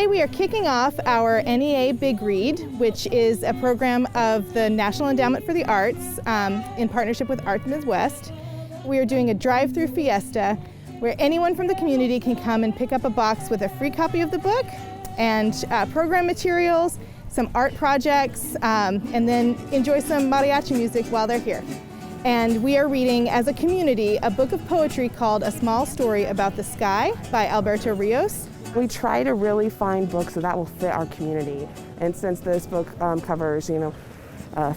we are kicking off our NEA Big Read, which is a program of the National Endowment for the Arts in partnership with Arts Midwest. We are doing a drive-through fiesta where anyone from the community can come and pick up a box with a free copy of the book and program materials, some art projects, and then enjoy some mariachi music while they're here. And we are reading as a community a book of poetry called A Small Story About the Sky by Alberto Rios. We try to really find books that will fit our community. And since this book covers,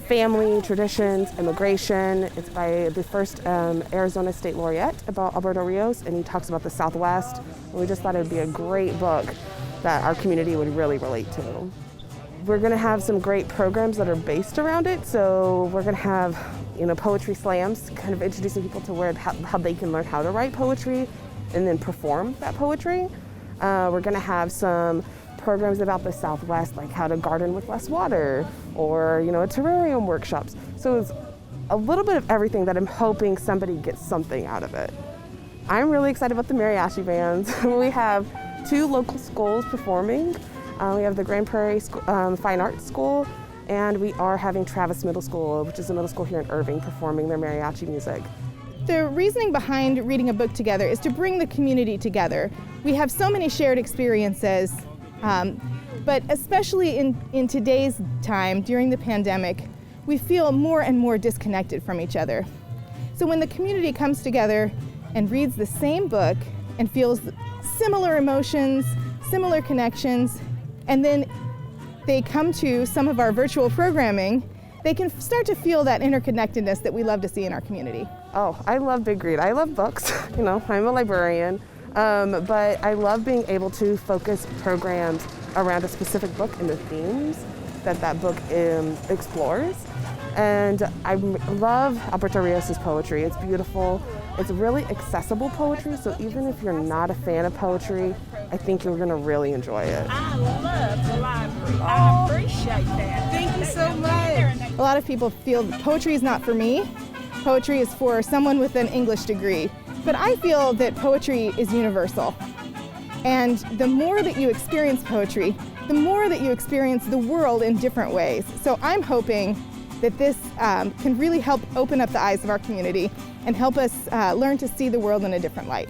family, traditions, immigration, it's by the first Arizona State Laureate about Alberto Rios, and he talks about the Southwest. And we just thought it would be a great book that our community would really relate to. We're going to have some great programs that are based around it. So we're going to have, poetry slams, kind of introducing people to how they can learn how to write poetry and then perform that poetry. We're going to have some programs about the Southwest, like how to garden with less water, or a terrarium workshops. So it's a little bit of everything that I'm hoping somebody gets something out of it. I'm really excited about the mariachi bands. We have 2 local schools performing. We have the Grand Prairie Fine Arts School, and we are having Travis Middle School, which is a middle school here in Irving, performing their mariachi music. The reasoning behind reading a book together is to bring the community together. We have so many shared experiences, but especially in today's time, during the pandemic, we feel more and more disconnected from each other. So when the community comes together and reads the same book and feels similar emotions, similar connections, and then they come to some of our virtual programming, they can start to feel that interconnectedness that we love to see in our community. Oh, I love Big Read. I love books. I'm a librarian, but I love being able to focus programs around a specific book and the themes that book explores. And I love Alberto Rios' poetry. It's beautiful. It's really accessible poetry, so even if you're not a fan of poetry, I think you're going to really enjoy it. I love the library. I appreciate that. Thank you so much. A lot of people feel that poetry is not for me. Poetry is for someone with an English degree. But I feel that poetry is universal. And the more that you experience poetry, the more that you experience the world in different ways. So I'm hoping that this can really help open up the eyes of our community and help us learn to see the world in a different light.